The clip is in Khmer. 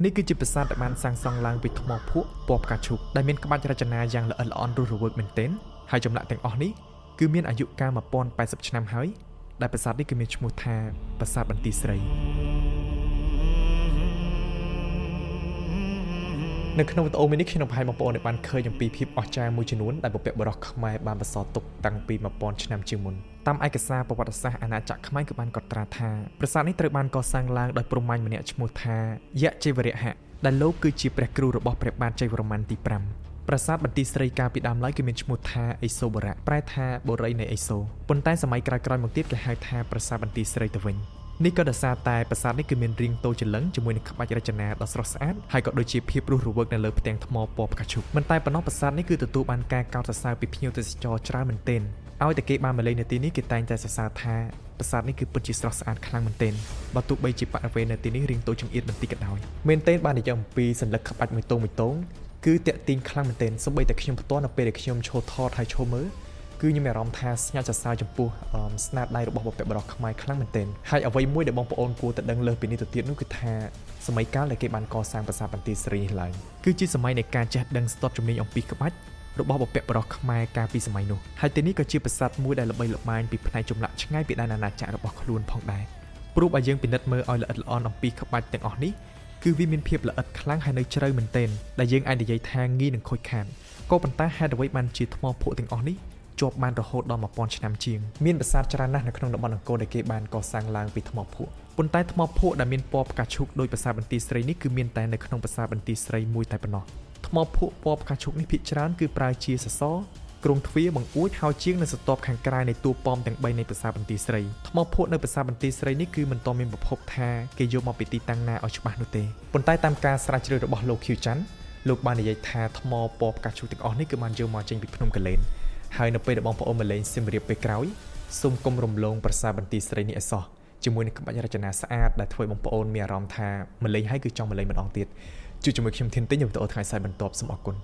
នេះគឺជាប្រាសាទដែលបានសាងសង់ឡើងពីថ្មភក់ពណ៌ផ្កាឈូកដែលមានក្បាច់រចនាយ៉ាងល្អិតល្អន់រស់រវើកមែនទែនហើយចម្លាក់ទាំងអស់នេះគឺមានអាយុកាល1080ឆ្នាំហើយដែលប្រាសាទនេះគឺមានឈ្មោះថាប្រាសាទបន្ទាយស្រីនៅក្នុងវីដេអូនេះខ្ញុំបង្ហាញបងប្អូនឲ្យបានឃើញអំពីភាពអស្ចារ្យមួយចំនួនដែលបុព្វបុរសខ្មែរបានបន្សល់ទុកតាំងពី1000ឆ្នាំជាងមុនតាមឯកសារប្រវត្តិសាស្ត្រអាណាចក្រខ្មែរគឺបានកត់ត្រាថាប្រាសាទនេះត្រូវបានកសាងឡើងដោយព្រហ្មញ្ញម្នាក់ឈ្មោះថាយៈជេវរៈហៈដែលលោកគឺជាព្រះគ្រូរបស់ព្រះបាទជ័យវរ្ម័នទី5ប្រាសាទបន្ទាយស្រីកាលពីដើមឡើយគឺមានឈ្មោះថាអេសូបរៈប្រែថាបុរីនៃអេសូប៉ុន្តែសម័យក្រោយៗមកទៀតគេហៅថាប្រាសាទបន្ទាយស្រីទៅវិញនេះក៏ដោយសារតែប្រាសាទនេះគឺមានរាងតូចច្រឡឹងជាមួយនឹងក្បាច់រចនាដ៏ស្រស់ស្អាតហើយក៏ដូចជាភាពរស់រវើកនៅលើផ្ទាំងថ្មពណ៌ផ្កាឈូកមិនតែប៉ុណ្ណោះប្រាសាទនេះគឺទទួលបានការកោតសរសើរពីភ្ញៀវទេសចរច្រើនមែនទែនឲ្យតែគេបានមកលេងនៅទីនេះគេតែងតែសរសើរថាប្រាសាទនេះគឺពិតជាស្រស់ស្អាតខ្លាំងមែនទែនបើទោះបីជាបរិវេណនៅទីនេះរាងតូចចង្អៀតបន្តិចក៏ដោយមែនទែនបាននិយាយអំពីសញ្ញាក្បាច់មួយតងគឺតាក់ទាញខ្លាំងមែនទែនសូម្បីតែខ្ញុំផ្ទាល់នៅពេលដែលខ្ញុំឈរថតហើយឈរមើលគឺខ្ញុំមានអារម្មណ៍ថាស្ញាច់សរសើរចំពោះស្នាដៃរបស់បុព្វបុរសខ្មែរខ្លាំងមែនទែនហើយអ្វីមួយដែលបងប្អូនគួរតែដឹងលើសពីនេះទៅទៀតនោះគឺថាសម័យកាលដែលគេបានកសាងប្រាសាទបន្ទាយស្រីនេះឡើងគឺជាសម័យនៃការចេះដឹងស្ទាត់ជំនាញអំពីក្បាច់របស់បុព្វបុរសខ្មែរកាលពីសម័យនោះហើយទីនេះក៏ជាប្រាសាទមួយដែលល្បីល្បាញពីផ្នែកចម្លាក់ឆ្ងាយពីដែនអាណាចក្ររបស់ខ្លួនផងដែរព្រោះបើយើងពិនិត្យមើលឲ្យល្អិតល្អន់អំពីក្បាច់ទាំងអស់នេះគឺវាមានភាពល្អិតខ្លាំងហើយនៅជ្រៅមែនទែនដែលយើងអាចនិយាយថាងាយនឹងខូចខាតក៏ប៉ុន្តែហេតុអ្វីបានជាថ្មភក់ទាំងអស់នេះជាប់បានរហូតដល់1000ឆ្នាំជាងមានប្រាសាទច្រើនណាស់នៅក្នុងតំបន់អង្គរដែលគេបានកសាងឡើងពីថ្មភក់ប៉ុន្តែថ្មភក់ដែលមានពណ៌ផ្កាឈូកដោយប្រាសាទបន្ទាយស្រីនេះគឺមានតែនៅក្នុងប្រាសាទបន្ទាយស្រីមួយតែប៉ុណ្ណោះថ្មភក់ពណ៌ផ្កាឈូកនេះភាគច្រើនគឺប្រើជាសសរគ្រោងទ្វារបង្អួចហើយជាងនៅស្ទប់ខាងក្រៅនៃតួប៉មទាំង3នៃប្រាសាទបន្ទាយស្រីថ្មភក់នៅប្រាសាទបន្ទាយស្រីនេះគឺមិនទាន់មានប្រភពថាគេយកមកពីទីតាំងណាឲ្យច្បាស់នោះទេប៉ុន្តែតាមការស្រាវជ្រាវរបស់លោក Q ច័ន្ទលោកបាននិយាយថាថ្មពណ៌ផ្កាឈូកទាំងអស់នេះគឺបានយកមកចេញពីភ្នំកលែនហើយនៅពេលដែលបងប្អូនមកលេងសៀមរាបពេលក្រោយសូមកុំរំលងប្រាសាទបន្ទាយស្រីនេះឲ្យសោះជាមួយនឹងក្បាច់រចនាស្អាតដែលធ្វើឲ្យបងប្អូនមានអារម្មណ៍ថាមកលេងហើយគឺចង់មកលេងម្ដងទៀតជួបជាមួយខ្ញុំធានទិញវីដេអូថ្ងៃស្អែកបន្ទាប់សូមអរគុណ